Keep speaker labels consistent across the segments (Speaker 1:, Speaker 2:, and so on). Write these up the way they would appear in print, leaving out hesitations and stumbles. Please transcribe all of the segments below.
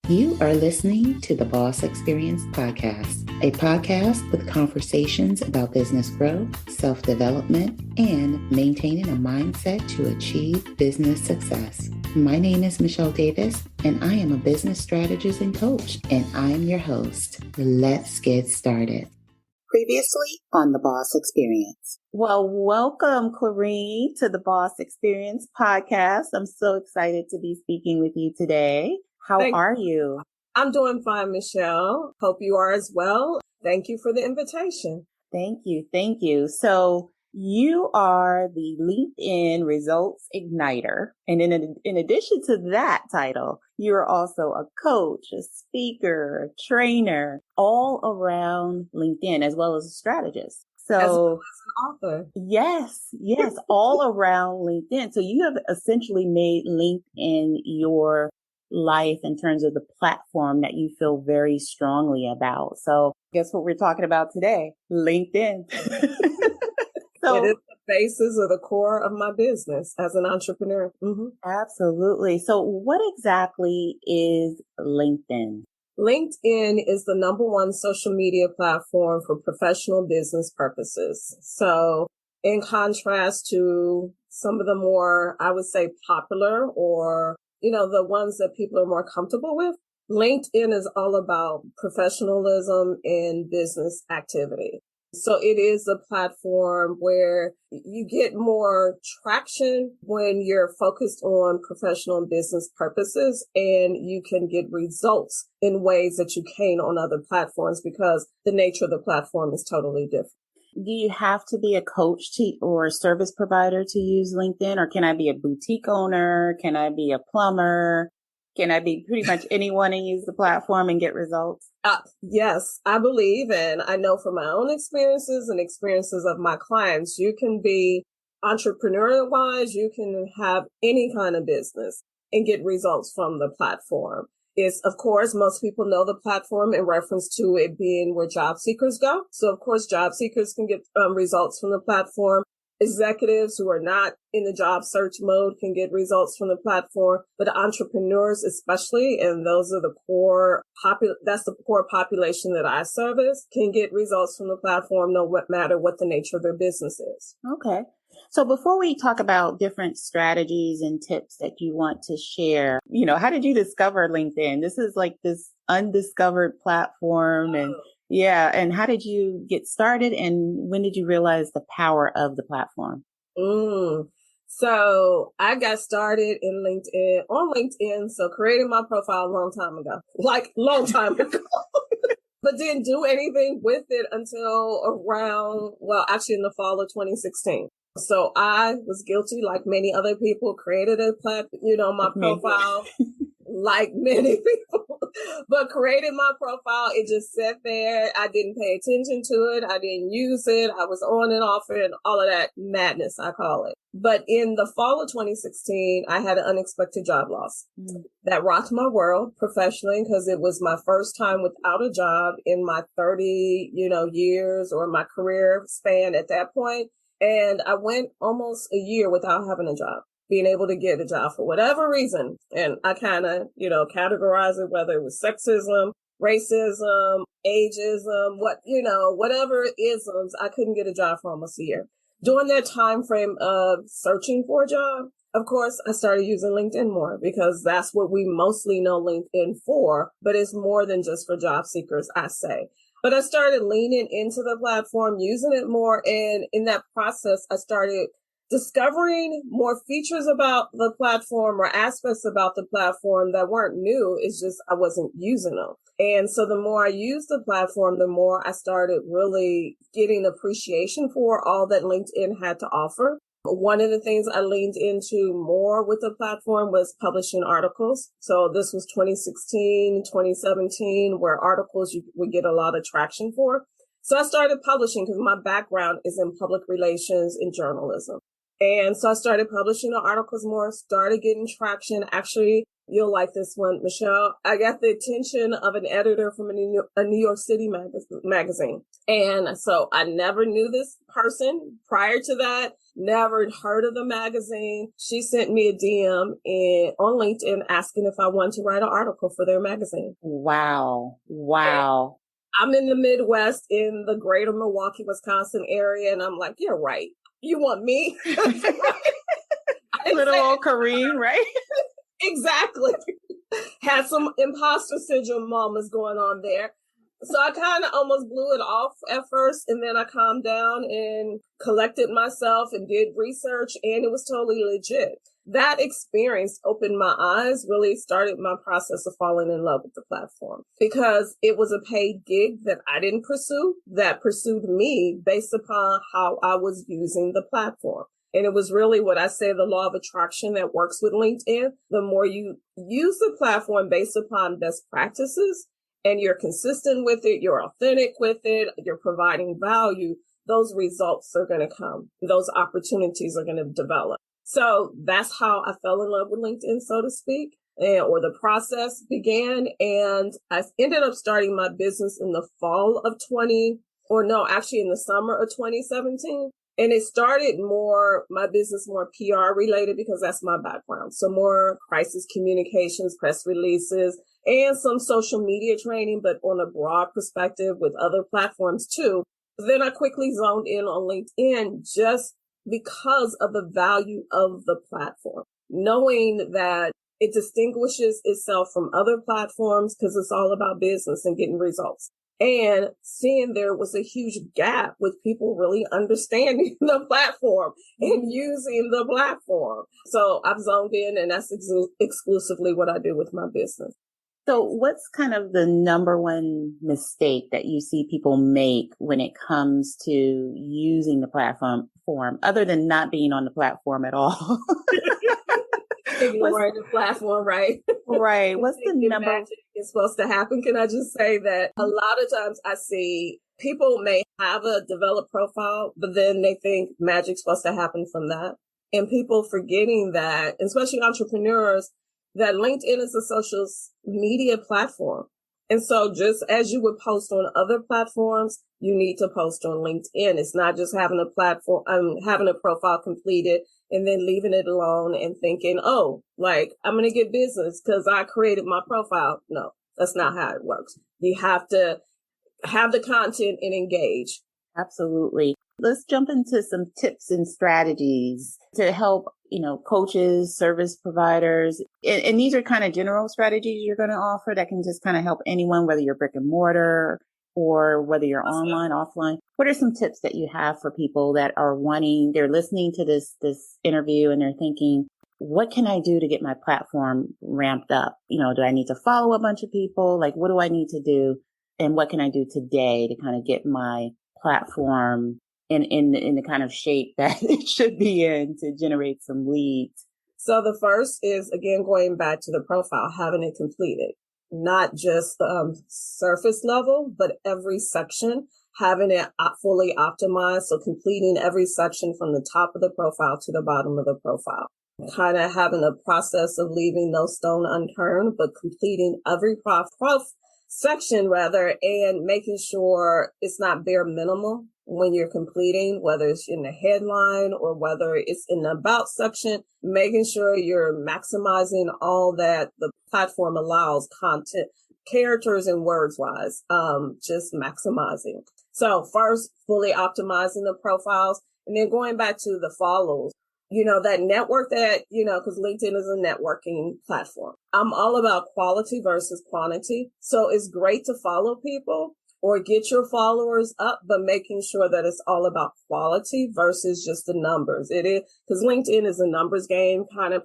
Speaker 1: You are listening to the Boss Experience Podcast, a podcast with conversations about business growth, self-development, and maintaining a mindset to achieve business success. My name is Michele Davis, and I am a business strategist and coach, and I am your host. Let's get started. Previously on the Boss Experience.
Speaker 2: Well, welcome, Clarene, to the Boss Experience Podcast. I'm so excited to be speaking with you today. How are you?
Speaker 3: I'm doing fine, Michele. Hope you are as well. Thank you for the invitation.
Speaker 2: Thank you. Thank you. So you are the LinkedIn Results Igniter. And in addition to that title, you're also a coach, a speaker, a trainer, all around LinkedIn, as well as a strategist. So,
Speaker 3: as well as an author.
Speaker 2: Yes, all around LinkedIn. So you have essentially made LinkedIn your life in terms of the platform that you feel very strongly about. So guess what we're talking about today? LinkedIn.
Speaker 3: So, it is the basis or the core of my business as an entrepreneur. Mm-hmm.
Speaker 2: Absolutely. So what exactly is LinkedIn?
Speaker 3: LinkedIn is the number one social media platform for professional business purposes. So in contrast to some of the more, I would say, popular or the ones that people are more comfortable with, LinkedIn is all about professionalism and business activity. So it is a platform where you get more traction when you're focused on professional and business purposes, and you can get results in ways that you can't on other platforms because the nature of the platform is totally different.
Speaker 2: Do you have to be a coach or a service provider to use LinkedIn, or can I be a boutique owner? Can I be a plumber? Can I be pretty much anyone and use the platform and get results?
Speaker 3: Yes, I believe, and I know from my own experiences and experiences of my clients, you can be entrepreneurial-wise, you can have any kind of business and get results from the platform. It's, of course, most people know the platform in reference to it being where job seekers go. So, of course, job seekers can get results from the platform. Executives who are not in the job search mode can get results from the platform, but entrepreneurs especially, and those are the core that's the core population that I service, can get results from the platform no matter what the nature of their business is.
Speaker 2: Okay. So before we talk about different strategies and tips that you want to share, how did you discover LinkedIn? This is like this undiscovered platform and how did you get started and when did you realize the power of the platform?
Speaker 3: So I got started on LinkedIn. So created my profile a long time ago, but didn't do anything with it until actually in the fall of 2016. So I was guilty, like many other people, created my profile, like many people, but created my profile. It just sat there. I didn't pay attention to it. I didn't use it. I was on and off it and all of that madness, I call it. But in the fall of 2016, I had an unexpected job loss that rocked my world professionally because it was my first time without a job in my 30, years or my career span at that point. And I went almost a year without having a job, being able to get a job for whatever reason. And I kind of, categorize it, whether it was sexism, racism, ageism, whatever isms, I couldn't get a job for almost a year. During that time frame of searching for a job, of course, I started using LinkedIn more because that's what we mostly know LinkedIn for, but it's more than just for job seekers, I say. But I started leaning into the platform, using it more. And in that process, I started discovering more features about the platform or aspects about the platform that weren't new. It's just I wasn't using them. And so the more I used the platform, the more I started really getting appreciation for all that LinkedIn had to offer. One of the things I leaned into more with the platform was publishing articles. So this was 2016, 2017, where articles you would get a lot of traction for. So I started publishing because my background is in public relations and journalism. And so I started publishing the articles more, started getting traction. Actually, You'll like this one, Michelle. I got the attention of an editor from a New York City magazine. And so I never knew this person prior to that, never heard of the magazine. She sent me a DM on LinkedIn asking if I wanted to write an article for their magazine.
Speaker 2: Wow.
Speaker 3: I'm in the Midwest in the greater Milwaukee, Wisconsin area. And I'm like, you're right. You want me?
Speaker 2: Little old Clarene, right?
Speaker 3: Exactly. Had some imposter syndrome moments going on there. So I kind of almost blew it off at first. And then I calmed down and collected myself and did research, and it was totally legit. That experience opened my eyes, really started my process of falling in love with the platform, because it was a paid gig that I didn't pursue, that pursued me based upon how I was using the platform. And it was really what I say, the law of attraction that works with LinkedIn. The more you use the platform based upon best practices and you're consistent with it, you're authentic with it, you're providing value, those results are going to come. Those opportunities are going to develop. So that's how I fell in love with LinkedIn, so to speak, or the process began. And I ended up starting my business in the fall of in the summer of 2017. And it started my business more PR related, because that's my background. So more crisis communications, press releases, and some social media training, but on a broad perspective with other platforms too. Then I quickly zoned in on LinkedIn just because of the value of the platform, knowing that it distinguishes itself from other platforms because it's all about business and getting results. And seeing there was a huge gap with people really understanding the platform and using the platform. So I've zoned in, and that's exclusively what I do with my business.
Speaker 2: So what's kind of the number one mistake that you see people make when it comes to using the platform, other than not being on the platform at all?
Speaker 3: Ignoring the platform, right?
Speaker 2: Right. What's the number?
Speaker 3: It's supposed to happen. Can I just say that a lot of times I see people may have a developed profile, but then they think magic's supposed to happen from that. And people forgetting that, especially entrepreneurs, that LinkedIn is a social media platform. And so just as you would post on other platforms, you need to post on LinkedIn. It's not just having a platform, having a profile completed and then leaving it alone and thinking, I'm going to get business because I created my profile. No, that's not how it works. You have to have the content and engage.
Speaker 2: Absolutely. Let's jump into some tips and strategies to help, coaches, service providers. And these are kind of general strategies you're going to offer that can just kind of help anyone, whether you're brick and mortar or whether you're online, offline. What are some tips that you have for people that are they're listening to this interview and they're thinking, what can I do to get my platform ramped up? Do I need to follow a bunch of people? What do I need to do? And what can I do today to kind of get my platform in the kind of shape that it should be in to generate some leads?
Speaker 3: So the first is, again, going back to the profile, having it completed, not just surface level, but every section, having it fully optimized. So completing every section from the top of the profile to the bottom of the profile, kind of having a process of leaving no stone unturned, but completing every section and making sure it's not bare minimal when you're completing, whether it's in the headline or whether it's in the about section, making sure you're maximizing all that the platform allows, content, characters and words wise, just maximizing. So first, fully optimizing the profiles, and then going back to the follows. That network because LinkedIn is a networking platform. I'm all about quality versus quantity. So it's great to follow people or get your followers up, but making sure that it's all about quality versus just the numbers. It is, because LinkedIn is a numbers game kind of,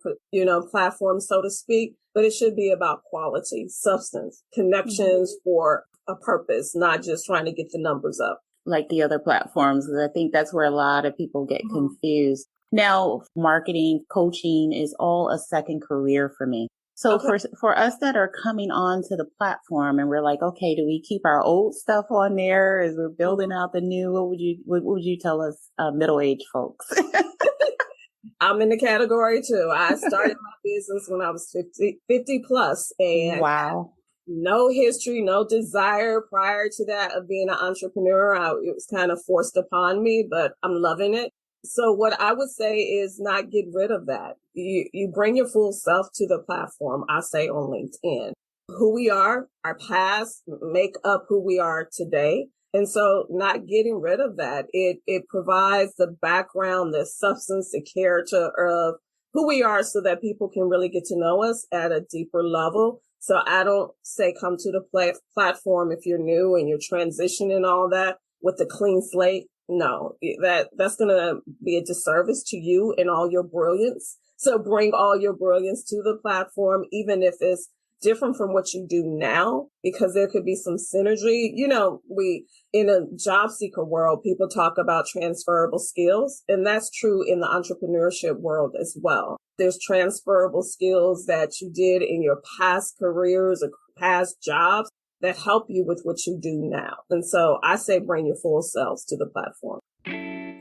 Speaker 3: platform, so to speak, but it should be about quality, substance, connections for a purpose, not just trying to get the numbers up.
Speaker 2: Like the other platforms, because I think that's where a lot of people get confused. Now, marketing, coaching is all a second career for me. So for us that are coming onto the platform and we're like, okay, do we keep our old stuff on there as we're building out the new? What would you tell us, middle-aged folks?
Speaker 3: I'm in the category too. I started my business when I was 50 plus, and
Speaker 2: wow.
Speaker 3: no history, no desire prior to that of being an entrepreneur. It was kind of forced upon me, but I'm loving it. So what I would say is not get rid of that. You bring your full self to the platform, I say on LinkedIn. Who we are, our past make up who we are today. And so not getting rid of that, it provides the background, the substance, the character of who we are so that people can really get to know us at a deeper level. So I don't say come to the platform if you're new and you're transitioning all that with a clean slate. No, that's going to be a disservice to you and all your brilliance. So bring all your brilliance to the platform, even if it's different from what you do now, because there could be some synergy. In a job seeker world, people talk about transferable skills, and that's true in the entrepreneurship world as well. There's transferable skills that you did in your past careers or past jobs that help you with what you do now. And so I say bring your full selves to the platform.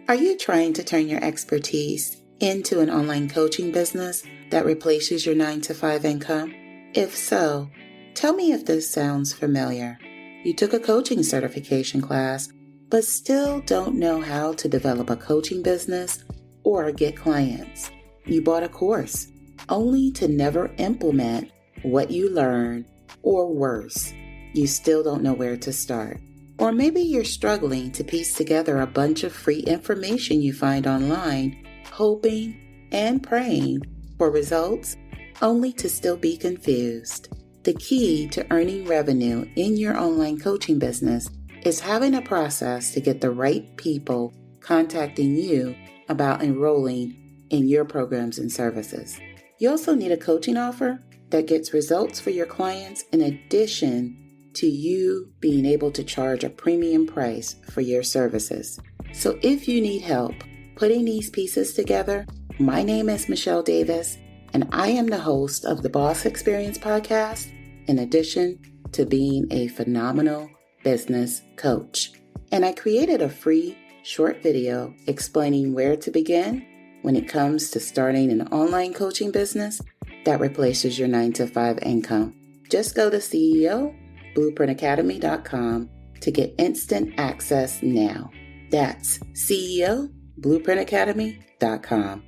Speaker 1: Are you trying to turn your expertise into an online coaching business that replaces your 9-to-5 income? If so, tell me if this sounds familiar. You took a coaching certification class, but still don't know how to develop a coaching business or get clients. You bought a course, only to never implement what you learned, or worse, you still don't know where to start. Or maybe you're struggling to piece together a bunch of free information you find online, hoping and praying for results, only to still be confused. The key to earning revenue in your online coaching business is having a process to get the right people contacting you about enrolling in your programs and services. You also need a coaching offer that gets results for your clients in addition to you being able to charge a premium price for your services. So if you need help putting these pieces together, my name is Michele Davis, and I am the host of the Boss Experience podcast, in addition to being a phenomenal business coach. And I created a free short video explaining where to begin when it comes to starting an online coaching business that replaces your 9-to-5 income. Just go to CEOBlueprintacademy.com to get instant access now. That's CEOBlueprintacademy.com.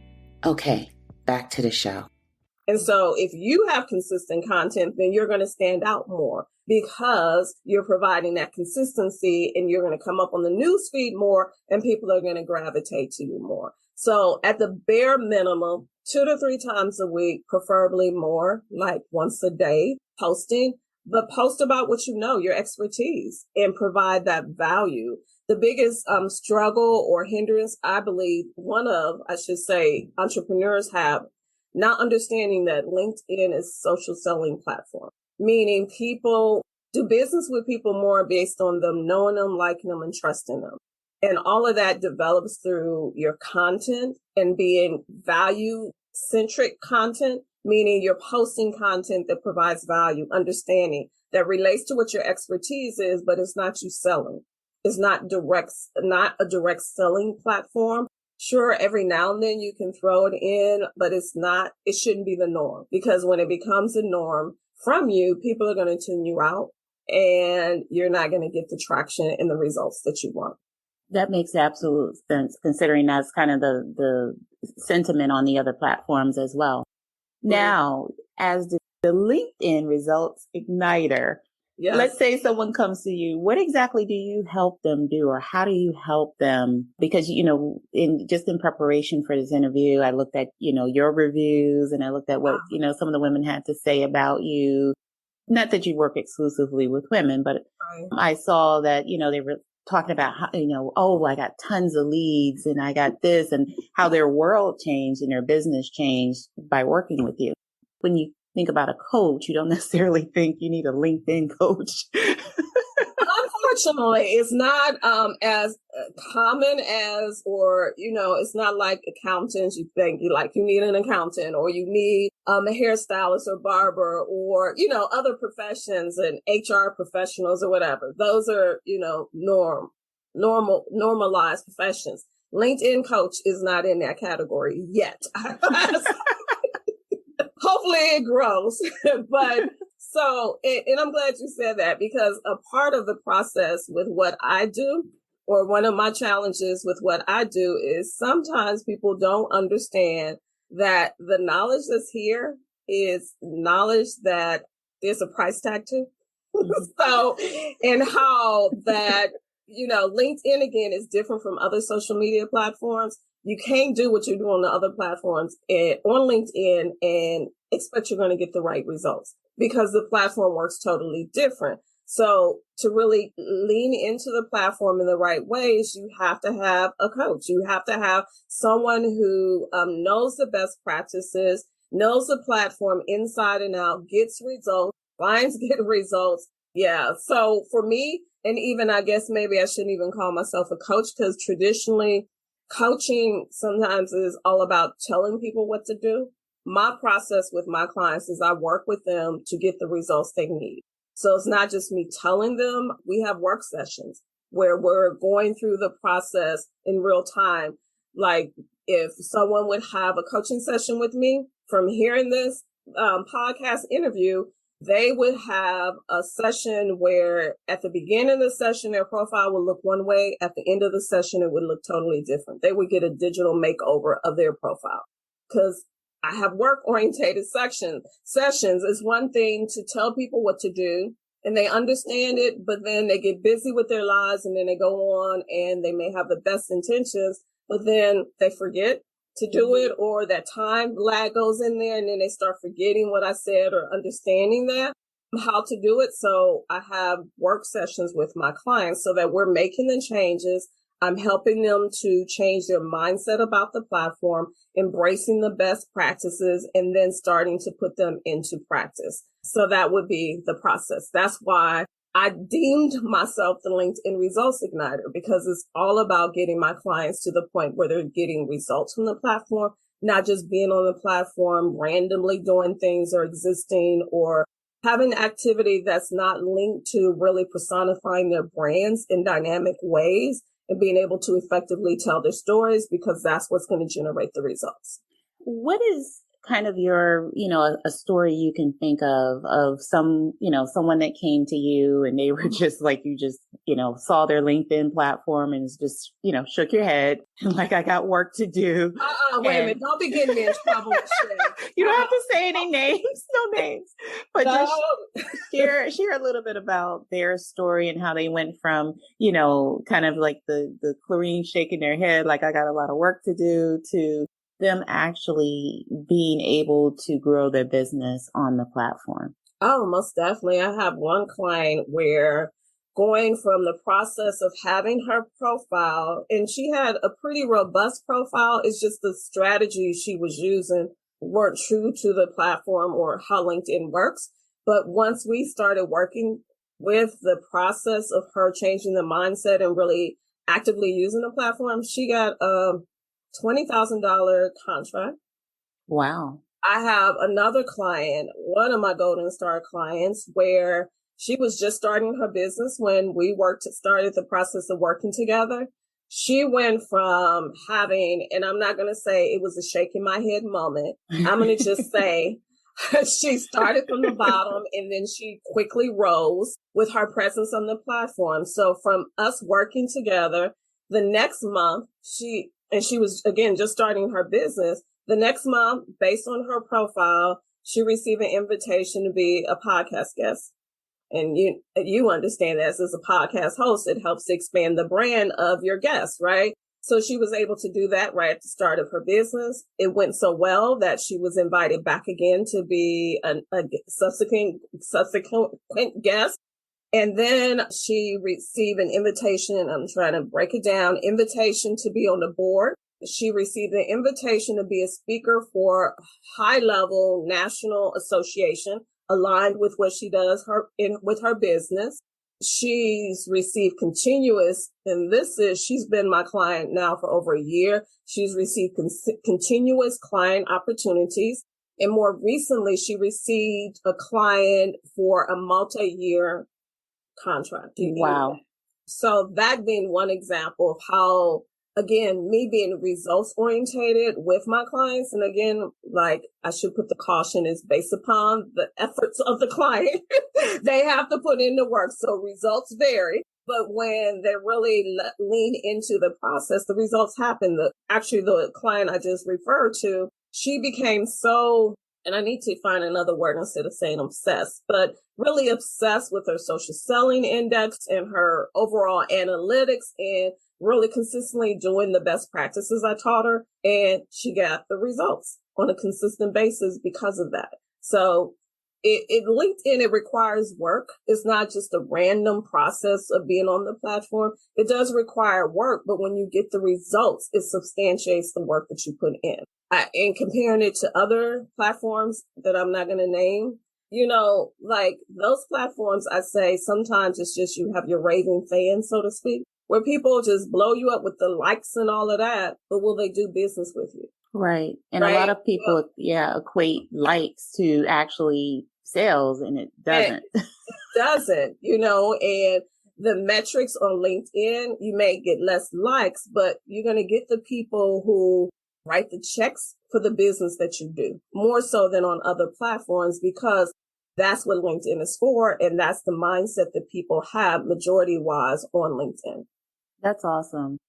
Speaker 1: Okay, back to the show.
Speaker 3: And so if you have consistent content, then you're going to stand out more because you're providing that consistency, and you're going to come up on the news feed more, and people are going to gravitate to you more. So at the bare minimum, 2 to 3 times a week, preferably more, like once a day, posting, but post about what you know, your expertise, and provide that value. The biggest struggle or hindrance, I believe, entrepreneurs have, not understanding that LinkedIn is a social selling platform, meaning people do business with people more based on them knowing them, liking them, and trusting them. And all of that develops through your content and being value-centric content, meaning you're posting content that provides value, understanding that relates to what your expertise is, but it's not you selling. It's not a direct selling platform. Sure, every now and then you can throw it in, but it shouldn't be the norm, because when it becomes a norm from you, people are going to tune you out, and you're not going to get the traction and the results that you want.
Speaker 2: That makes absolute sense, considering that's kind of the sentiment on the other platforms as well. Now, as the LinkedIn Results Igniter, yes. Let's say someone comes to you. What exactly do you help them do, or how do you help them? Because, in preparation for this interview, I looked at, your reviews, and I looked at what, some of the women had to say about you. Not that you work exclusively with women, but I saw that, they were talking about how, I got tons of leads and I got this, and how their world changed and their business changed by working with you. When you think about a coach, you don't necessarily think you need a LinkedIn coach.
Speaker 3: Unfortunately, it's not as common as, it's not like accountants. You think you need an accountant, or you need a hairstylist or barber, or, other professions and HR professionals or whatever. Those are, normalized professions. LinkedIn coach is not in that category yet. Hopefully it grows. But so, and I'm glad you said that, because a part of the process with what I do, or one of my challenges with what I do, is sometimes people don't understand that the knowledge that's here is knowledge that there's a price tag to. So, and how that, LinkedIn again is different from other social media platforms. You can't do what you do on the other platforms on LinkedIn and expect you're going to get the right results, because the platform works totally different. So to really lean into the platform in the right ways, you have to have a coach. You have to have someone who knows the best practices, knows the platform inside and out, gets results, clients get results. Yeah. So for me, and even I guess maybe I shouldn't even call myself a coach, because traditionally coaching sometimes is all about telling people what to do. My process with my clients is I work with them to get the results they need. So it's not just me telling them. We have work sessions where we're going through the process in real time. Like if someone would have a coaching session with me from hearing this podcast interview, they would have a session where at the beginning of the session, their profile would look one way. At the end of the session, it would look totally different. They would get a digital makeover of their profile, because I have work-orientated sessions. It's one thing to tell people what to do and they understand it, but then they get busy with their lives and then they go on and they may have the best intentions, but then they forget to do it, or that time lag goes in there and then they start forgetting what I said or understanding how to do it. So I have work sessions with my clients so that we're making the changes. I'm helping them to change their mindset about the platform, embracing the best practices, and then starting to put them into practice. So that would be the process. That's why I deemed myself the LinkedIn Results Igniter, because it's all about getting my clients to the point where they're getting results from the platform, not just being on the platform, randomly doing things or existing or having activity that's not linked to really personifying their brands in dynamic ways and being able to effectively tell their stories, because that's what's going to generate the results.
Speaker 2: What is kind of your, a story you can think of some, someone that came to you and they were just like, you just, saw their LinkedIn platform and just, shook your head like, I got work to do.
Speaker 3: Wait a minute. Don't be getting me in trouble with shit.
Speaker 2: You don't have to say any names, no names, but just share a little bit about their story and how they went from, kind of like the Clarene shaking their head, like I got a lot of work to do, to them actually being able to grow their business on the platform.
Speaker 3: Oh, most definitely. I have one client where going from the process of having her profile, and she had a pretty robust profile, it's just the strategies she was using weren't true to the platform or how LinkedIn works. But once we started working with the process of her changing the mindset and really actively using the platform, she got $20,000 contract.
Speaker 2: Wow.
Speaker 3: I have another client, one of my Golden Star clients, where she was just starting her business when we started the process of working together. She went from having, and I'm not going to say it was a shaking my head moment. I'm going to just say she started from the bottom and then she quickly rose with her presence on the platform. So from us working together, the next month, she was, again, just starting her business. The next month, based on her profile, she received an invitation to be a podcast guest. And you understand that as a podcast host, it helps expand the brand of your guests, right? So she was able to do that right at the start of her business. It went so well that she was invited back again to be a subsequent guest. And then she received an invitation. I'm trying to break it down. Invitation to be on the board. She received an invitation to be a speaker for a high-level national association aligned with what she does with her business. She's received continuous, and she's been my client now for over a year. She's received continuous client opportunities. And more recently, she received a client for a multi-year contract.
Speaker 2: Wow.
Speaker 3: So that being one example of how again, me being results orientated with my clients. And again, like I should put the caution is based upon the efforts of the client. They have to put in the work. So results vary. But when they really lean into the process, the results happen. Actually, the client I just referred to, she became so, and I need to find another word instead of saying obsessed, but really obsessed with her social selling index and her overall analytics and really consistently doing the best practices I taught her. And she got the results on a consistent basis because of that. So LinkedIn, it requires work. It's not just a random process of being on the platform. It does require work, but when you get the results, it substantiates the work that you put in. And comparing it to other platforms that I'm not going to name, like those platforms, I say sometimes it's just you have your raving fans, so to speak, where people just blow you up with the likes and all of that, but will they do business with you?
Speaker 2: Right. And a lot of people, equate likes to actually sales, and it doesn't.
Speaker 3: It doesn't, and the metrics on LinkedIn, you may get less likes, but you're going to get the people who write the checks for the business that you do, more so than on other platforms, because that's what LinkedIn is for. And that's the mindset that people have majority wise on LinkedIn.
Speaker 2: That's awesome.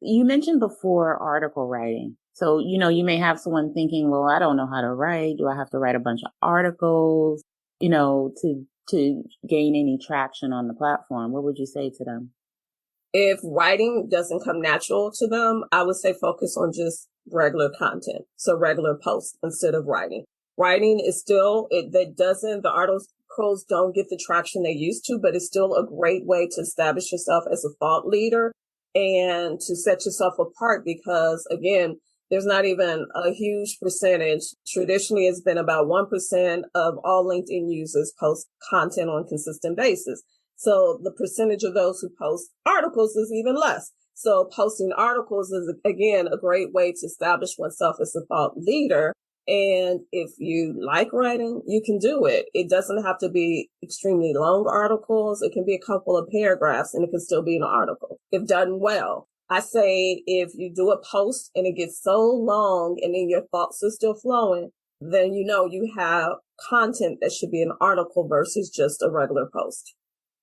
Speaker 2: You mentioned before article writing. So, you may have someone thinking, well, I don't know how to write. Do I have to write a bunch of articles, to gain any traction on the platform? What would you say to them?
Speaker 3: If writing doesn't come natural to them, I would say focus on just regular content. So regular posts instead of writing. Writing is still, the articles don't get the traction they used to, but it's still a great way to establish yourself as a thought leader and to set yourself apart because, again, there's not even a huge percentage. Traditionally, it's been about 1% of all LinkedIn users post content on a consistent basis. So the percentage of those who post articles is even less. So posting articles is, again, a great way to establish oneself as a thought leader. And if you like writing, you can do it. It doesn't have to be extremely long articles. It can be a couple of paragraphs and it can still be an article if done well. I say if you do a post and it gets so long and then your thoughts are still flowing, then you have content that should be an article versus just a regular post.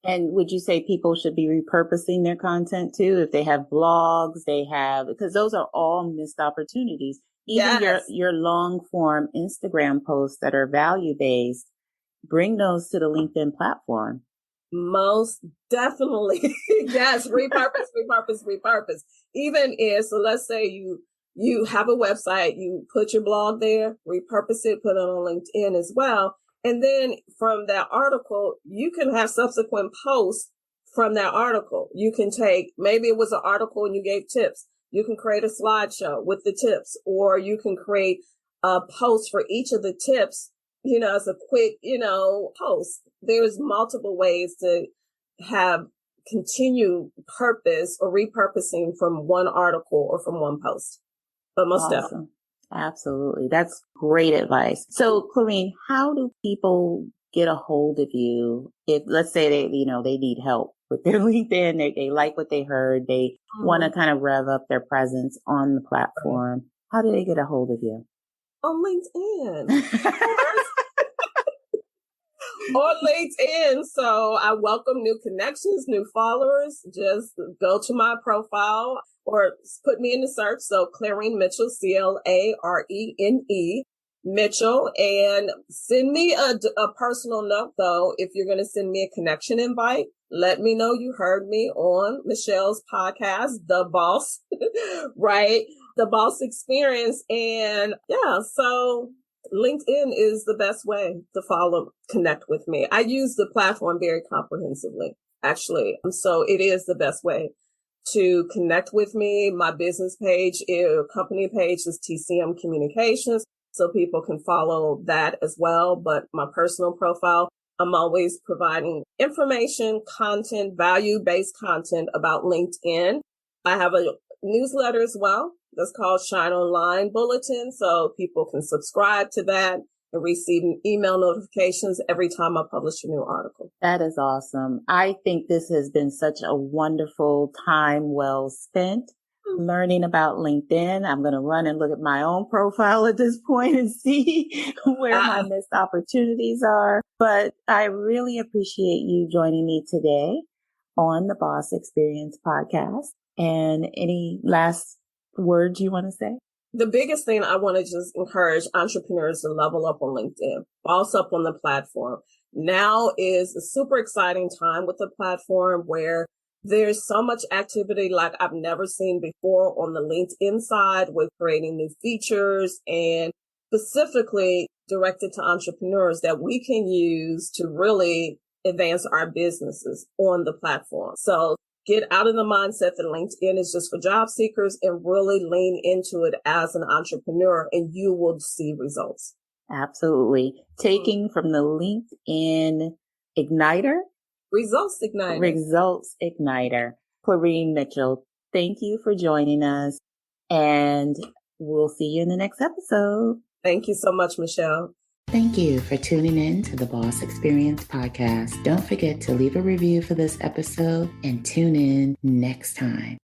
Speaker 2: And would you say people should be repurposing their content too? If they have blogs, because those are all missed opportunities. Even your long form Instagram posts that are value based, bring those to the LinkedIn platform.
Speaker 3: Most definitely. Yes. repurpose. Even so let's say you have a website, you put your blog there, repurpose it, put it on LinkedIn as well. And then from that article, you can have subsequent posts from that article. You can take, maybe it was an article and you gave tips. You can create a slideshow with the tips, or you can create a post for each of the tips, as a quick, post. There's multiple ways to have continued purpose or repurposing from one article or from one post. But most definitely.
Speaker 2: Absolutely. That's great advice. So, Clarene, how do people get a hold of you if, let's say they need help with their LinkedIn, they like what they heard, they want to kind of rev up their presence on the platform. How do they get a hold of you?
Speaker 3: On LinkedIn. On LinkedIn. So I welcome new connections, new followers. Just go to my profile or put me in the search. So Clarene Mitchell, Clarene Mitchell, and send me a personal note though. If you're going to send me a connection invite, let me know you heard me on Michelle's podcast, The Boss, right? The Boss Experience. And so LinkedIn is the best way to connect with me. I use the platform very comprehensively, actually. So it is the best way to connect with me. My business page, company page is TCM Communications. So people can follow that as well. But my personal profile, I'm always providing information, content, value-based content about LinkedIn. I have a newsletter as well that's called Shine Online Bulletin. So people can subscribe to that and receive email notifications every time I publish a new article.
Speaker 2: That is awesome. I think this has been such a wonderful time well spent. learning about LinkedIn. I'm going to run and look at my own profile at this point and see where my missed opportunities are. But I really appreciate you joining me today on the Boss Experience podcast. And any last words you want to say?
Speaker 3: The biggest thing I want to just encourage entrepreneurs to level up on LinkedIn, boss up on the platform. Now is a super exciting time with the platform where there's so much activity like I've never seen before on the LinkedIn side with creating new features and specifically directed to entrepreneurs that we can use to really advance our businesses on the platform. So get out of the mindset that LinkedIn is just for job seekers and really lean into it as an entrepreneur and you will see results.
Speaker 2: Absolutely. Taking from the LinkedIn Igniter.
Speaker 3: Results Igniter.
Speaker 2: Clarene Mitchell, thank you for joining us and we'll see you in the next episode.
Speaker 3: Thank you so much, Michelle.
Speaker 1: Thank you for tuning in to the Boss Experience podcast. Don't forget to leave a review for this episode and tune in next time.